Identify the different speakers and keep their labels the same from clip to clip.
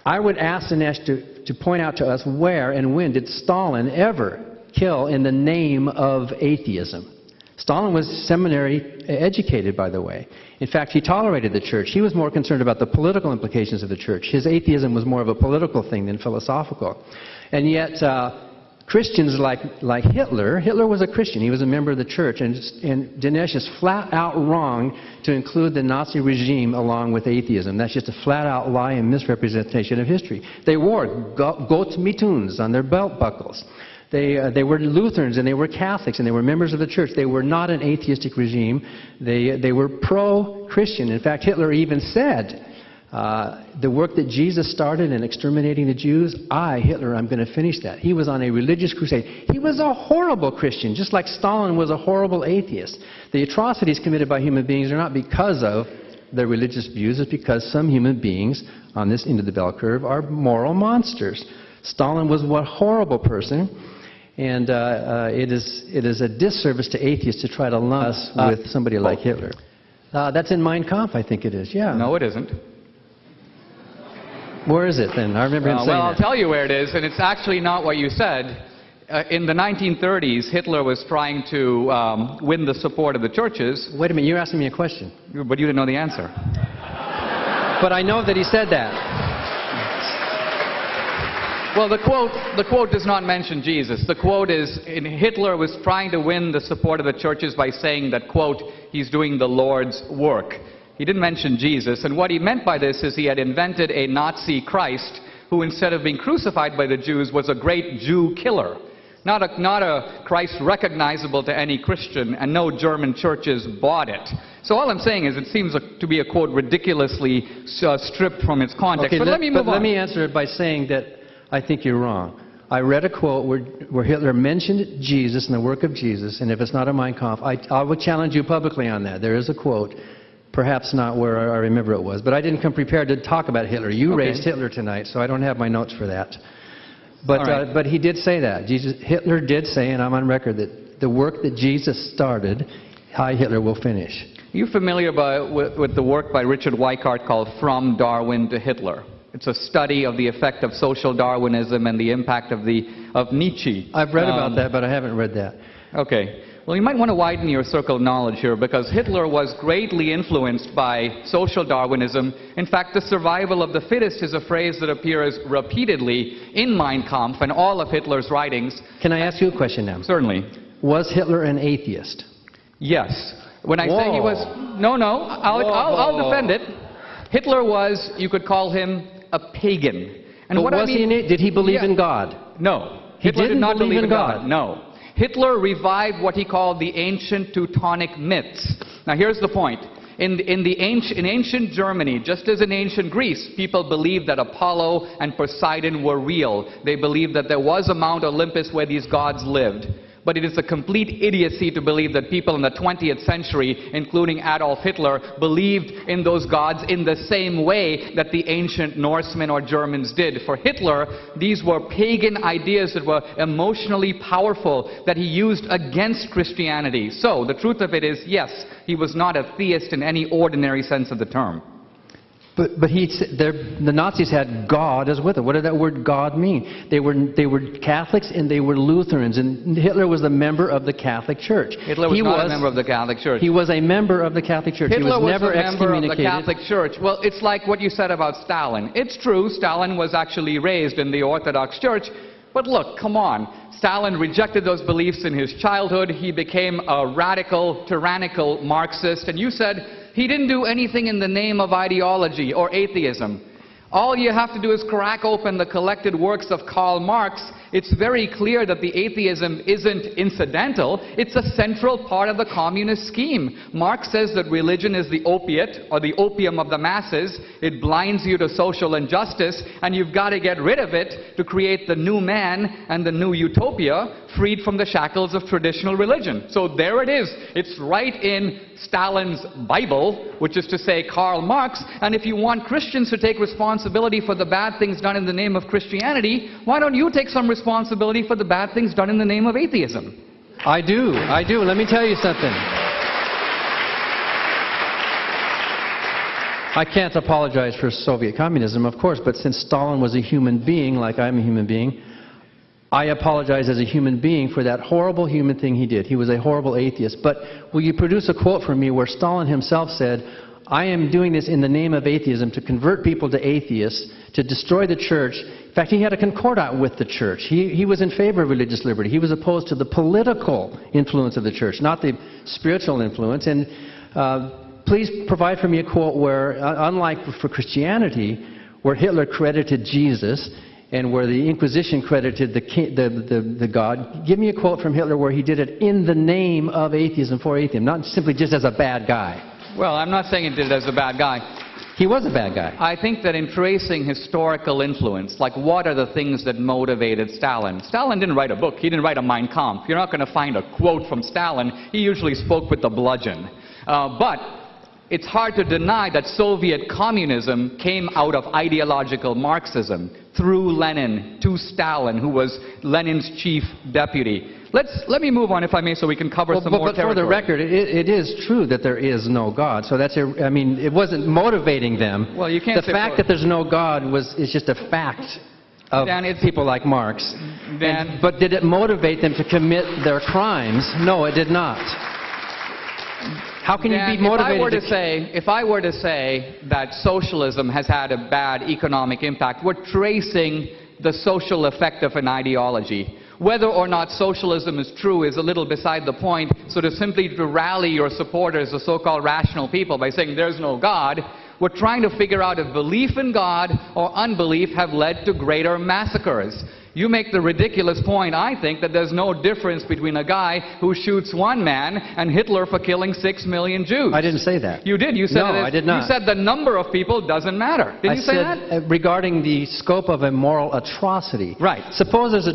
Speaker 1: I would ask Dinesh to point out to us where and when did Stalin ever kill in the name of atheism. Stalin was seminary educated, by the way. In fact, he tolerated the church. He was more concerned about the political implications of the church. His atheism was more of a political thing than philosophical. And yet, Christians like Hitler was a Christian. He was a member of the church. And Dinesh is flat out wrong to include the Nazi regime along with atheism. That's just a flat out lie and misrepresentation of history. They wore goat mitoons on their belt buckles. They were Lutherans and they were Catholics and they were members of the church. They were not an atheistic regime. They were pro-Christian. In fact, Hitler even said, the work that Jesus started in exterminating the Jews, Hitler, I'm going to finish that. He was on a religious crusade. He was a horrible Christian, just like Stalin was a horrible atheist. The atrocities committed by human beings are not because of their religious views. It's because some human beings on this end of the bell curve are moral monsters. Stalin was a horrible person. And it is a disservice to atheists to try to lump us with somebody like Hitler. That's in Mein Kampf, I think it is, yeah.
Speaker 2: No, it isn't.
Speaker 1: Where is it then? I remember him saying
Speaker 2: Well, I'll
Speaker 1: that.
Speaker 2: tell you where it is, and it's actually not what you said. In the 1930s, Hitler was trying to win the support of the churches.
Speaker 1: Wait a minute, you're asking me a question.
Speaker 2: But you didn't know the answer.
Speaker 1: But I know that he said that.
Speaker 2: Well, the quote does not mention Jesus. The quote is, Hitler was trying to win the support of the churches by saying that, quote, he's doing the Lord's work. He didn't mention Jesus, and what he meant by this is he had invented a Nazi Christ who, instead of being crucified by the Jews, was a great Jew killer. Not a Christ recognizable to any Christian, and no German churches bought it. So all I'm saying is it seems to be a quote ridiculously stripped from its context.
Speaker 1: Okay,
Speaker 2: but let me move on.
Speaker 1: Let me answer it by saying that I think you're wrong. I read a quote where Hitler mentioned Jesus and the work of Jesus, and if it's not in Mein Kampf, I would challenge you publicly on that. There is a quote, perhaps not where I remember it was, but I didn't come prepared to talk about Hitler. You raised Hitler tonight, so I don't have my notes for that. But, but he did say that. Hitler did say, and I'm on record, that the work that Jesus started, Hitler will finish.
Speaker 2: Are you familiar with the work by Richard Weikart called From Darwin to Hitler? It's a study of the effect of social Darwinism and the impact of Nietzsche.
Speaker 1: I've read about that, but I haven't read that.
Speaker 2: Okay. Well, you might want to widen your circle of knowledge here, because Hitler was greatly influenced by social Darwinism. In fact, the survival of the fittest is a phrase that appears repeatedly in Mein Kampf and all of Hitler's writings.
Speaker 1: Can I ask you a question now?
Speaker 2: Certainly.
Speaker 1: Was Hitler an atheist?
Speaker 2: Yes. When I say he was... No, I'll defend it. Hitler was, you could call him, a pagan. And
Speaker 1: but
Speaker 2: what
Speaker 1: was he did he believe in God?
Speaker 2: No.
Speaker 1: Hitler
Speaker 2: did not
Speaker 1: believe in God?
Speaker 2: No. Hitler revived what he called the ancient Teutonic myths. Now here's the point. In ancient Germany, just as in ancient Greece, people believed that Apollo and Poseidon were real. They believed that there was a Mount Olympus where these gods lived. But it is a complete idiocy to believe that people in the 20th century, including Adolf Hitler, believed in those gods in the same way that the ancient Norsemen or Germans did. For Hitler, these were pagan ideas that were emotionally powerful that he used against Christianity. So, the truth of it is, yes, he was not a theist in any ordinary sense of the term.
Speaker 1: But the Nazis had God as with it. What did that word God mean? They were Catholics and they were Lutherans, and Hitler was a member of the Catholic Church.
Speaker 2: Hitler was not a member of the Catholic Church.
Speaker 1: He was a member of the Catholic Church.
Speaker 2: Hitler
Speaker 1: he was never
Speaker 2: a member of the
Speaker 1: excommunicated.
Speaker 2: Catholic Church. Well, it's like what you said about Stalin. It's true, Stalin was actually raised in the Orthodox Church. But look, come on. Stalin rejected those beliefs in his childhood. He became a radical, tyrannical Marxist. And you said he didn't do anything in the name of ideology or atheism. All you have to do is crack open the collected works of Karl Marx. It's very clear that the atheism isn't incidental. It's a central part of the communist scheme. Marx says that religion is the opiate, or the opium of the masses. It blinds you to social injustice, and you've got to get rid of it to create the new man and the new utopia, freed from the shackles of traditional religion. So there it is. It's right in Stalin's Bible, which is to say Karl Marx. And if you want Christians to take responsibility for the bad things done in the name of Christianity, why don't you take some responsibility for the bad things done in the name of atheism?
Speaker 1: I do. Let me tell you something. I can't apologize for Soviet communism, of course, but since Stalin was a human being, like I'm a human being, I apologize as a human being for that horrible human thing he did. He was a horrible atheist. But will you produce a quote from me where Stalin himself said, I am doing this in the name of atheism to convert people to atheists, to destroy the church. In fact, he had a concordat with the church. He was in favor of religious liberty. He was opposed to the political influence of the church, not the spiritual influence. And please provide for me a quote where, unlike for Christianity, where Hitler credited Jesus and where the Inquisition credited the God, give me a quote from Hitler where he did it in the name of atheism, for atheism, not simply just as a bad guy.
Speaker 2: Well, I'm not saying he did it as a bad guy.
Speaker 1: He was a bad guy.
Speaker 2: I think that in tracing historical influence, like what are the things that motivated Stalin? Stalin didn't write a book. He didn't write a Mein Kampf. You're not going to find a quote from Stalin. He usually spoke with the bludgeon. But it's hard to deny that Soviet communism came out of ideological Marxism through Lenin to Stalin, who was Lenin's chief deputy. Let me move on, if I may, so we can cover some more territory.
Speaker 1: But for the record, it is true that there is no God. So that's, I mean, it wasn't motivating them.
Speaker 2: Well, you can't
Speaker 1: the fact that there's no God is just a fact of people like Marx. But did it motivate them to commit their crimes? No, it did not. How can you be motivated
Speaker 2: if I were to say that socialism has had a bad economic impact, we're tracing the social effect of an ideology. Whether or not socialism is true is a little beside the point. So to simply rally your supporters, the so-called rational people, by saying there's no God, we're trying to figure out if belief in God or unbelief have led to greater massacres. You make the ridiculous point, I think, that there's no difference between a guy who shoots one man and Hitler for killing 6 million Jews.
Speaker 1: I didn't say that.
Speaker 2: You did. You said
Speaker 1: no, I did not.
Speaker 2: You said the number of people doesn't matter. Did you say that?
Speaker 1: I said regarding the scope of a moral atrocity.
Speaker 2: Right.
Speaker 1: Suppose there's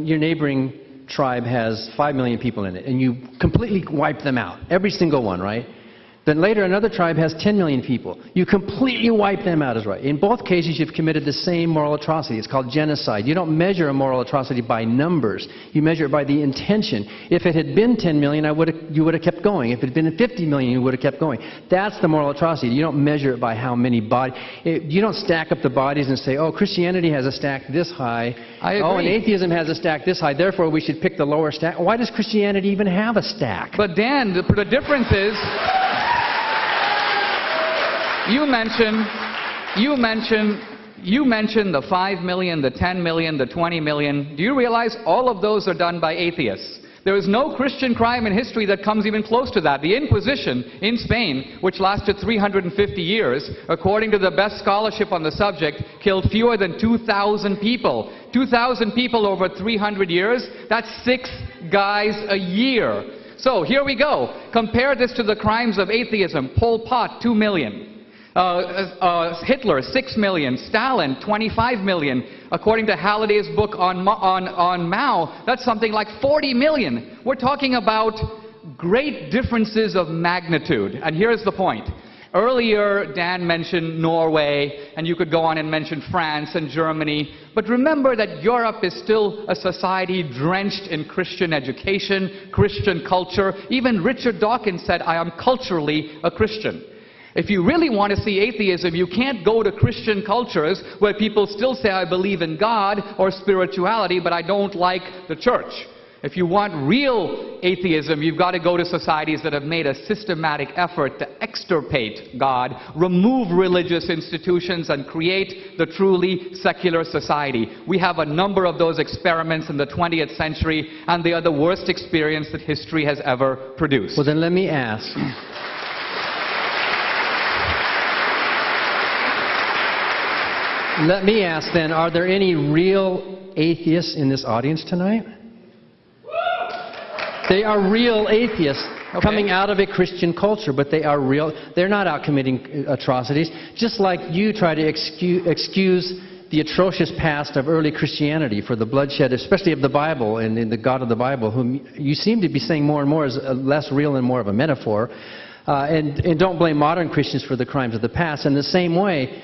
Speaker 1: your neighboring tribe has 5 million people in it, and you completely wipe them out. Every single one, right? Then later another tribe has 10 million people. You completely wipe them out, is right. In both cases, you've committed the same moral atrocity. It's called genocide. You don't measure a moral atrocity by numbers. You measure it by the intention. If it had been 10 million, you would have kept going. If it had been 50 million, you would have kept going. That's the moral atrocity. You don't measure it by how many bodies. You don't stack up the bodies and say, oh, Christianity has a stack this high.
Speaker 2: I agree.
Speaker 1: Oh, and atheism has a stack this high. Therefore, we should pick the lower stack. Why does Christianity even have a stack?
Speaker 2: But Dan, the difference is... You mentioned the 5 million, the 10 million, the 20 million. Do you realize all of those are done by atheists? There is no Christian crime in history that comes even close to that. The Inquisition in Spain, which lasted 350 years, according to the best scholarship on the subject, killed fewer than 2,000 people. 2,000 people over 300 years, that's 6 guys a year. So here we go. Compare this to the crimes of atheism. Pol Pot, 2 million. Hitler, 6 million. Stalin, 25 million. According to Halliday's book on Mao, that's something like 40 million. We're talking about great differences of magnitude. And here's the point. Earlier, Dan mentioned Norway, and you could go on and mention France and Germany. But remember that Europe is still a society drenched in Christian education, Christian culture. Even Richard Dawkins said, I am culturally a Christian. If you really want to see atheism, you can't go to Christian cultures where people still say, I believe in God or spirituality, but I don't like the church. If you want real atheism, you've got to go to societies that have made a systematic effort to extirpate God, remove religious institutions, and create the truly secular society. We have a number of those experiments in the 20th century, and they are the worst experience that history has ever produced.
Speaker 1: Well, then let me ask. Let me ask then, are there any real atheists in this audience tonight? They are real atheists coming out of a Christian culture, but they are real. They're not out committing atrocities. Just like you try to excuse the atrocious past of early Christianity for the bloodshed, especially of the Bible and the God of the Bible, whom you seem to be saying more and more is less real and more of a metaphor. And don't blame modern Christians for the crimes of the past. In the same way,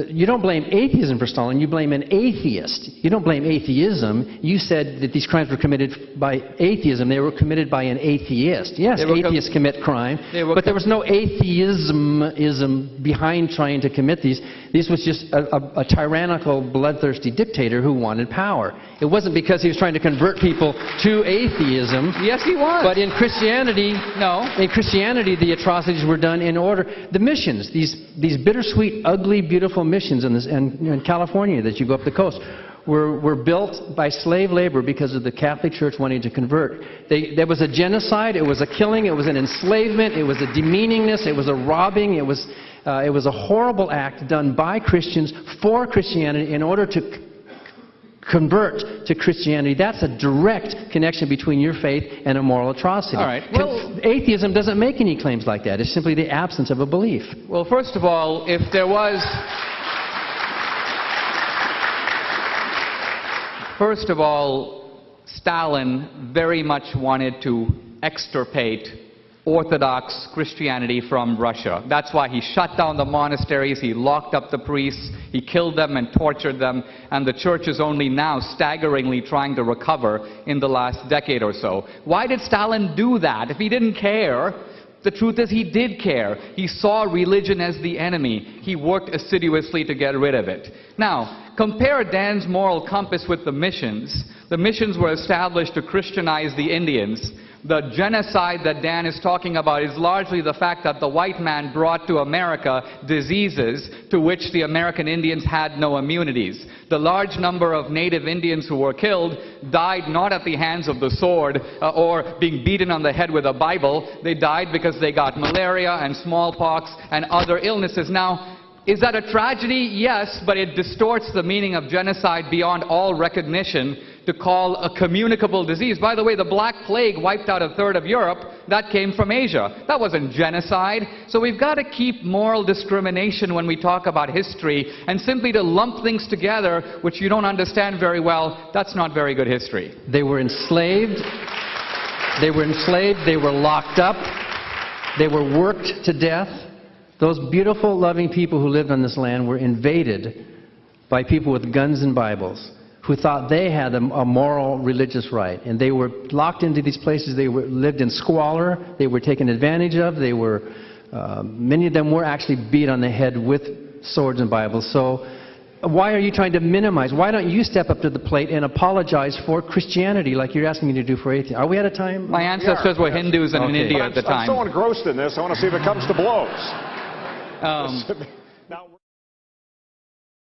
Speaker 1: you don't blame atheism for Stalin, you blame an atheist. You don't blame atheism. You said that these crimes were committed by atheism. They were committed by an atheist. Yes, atheists commit crime, but there was no atheism behind trying to commit these. This was just a tyrannical, bloodthirsty dictator who wanted power. It wasn't because he was trying to convert people to atheism.
Speaker 2: Yes, he was.
Speaker 1: But in Christianity,
Speaker 2: no.
Speaker 1: In Christianity, the atrocities were done in order. The missions, these bittersweet, ugly, beautiful missions in California that you go up the coast, were built by slave labor because of the Catholic Church wanting to convert. There was a genocide, it was a killing, it was an enslavement, it was a demeaningness, it was a robbing, it was a horrible act done by Christians for Christianity in order to convert to Christianity. That's a direct connection between your faith and a moral atrocity.
Speaker 2: All right. Well,
Speaker 1: atheism doesn't make any claims like that. It's simply the absence of a belief.
Speaker 2: Well, first of all, if there was... First of all, Stalin very much wanted to extirpate Orthodox Christianity from Russia. That's why he shut down the monasteries, he locked up the priests, he killed them and tortured them, and the church is only now staggeringly trying to recover in the last decade or so. Why did Stalin do that? If he didn't care, the truth is he did care. He saw religion as the enemy. He worked assiduously to get rid of it. Now, compare Dan's moral compass with the missions. The missions were established to Christianize the Indians. The genocide that Dan is talking about is largely the fact that the white man brought to America diseases to which the American Indians had no immunities. The large number of native Indians who were killed died not at the hands of the sword or being beaten on the head with a Bible. They died because they got malaria and smallpox and other illnesses. Now, is that a tragedy? Yes, but it distorts the meaning of genocide beyond all recognition to call a communicable disease. By the way, the Black Plague wiped out a third of Europe. That came from Asia. That wasn't genocide. So we've got to keep moral discrimination when we talk about history, and simply to lump things together which you don't understand very well, that's not very good history.
Speaker 1: They were enslaved. They were locked up. They were worked to death. Those beautiful, loving people who lived on this land were invaded by people with guns and Bibles who thought they had a moral religious right. And they were locked into these places. They lived in squalor. They were taken advantage of. Many of them were actually beat on the head with swords and Bibles. So why are you trying to minimize? Why don't you step up to the plate and apologize for Christianity like you're asking me to do for atheists? Are we out of time?
Speaker 2: My ancestors were Hindus and in India at the time.
Speaker 3: I'm so engrossed in this, I want to see if it comes to blows.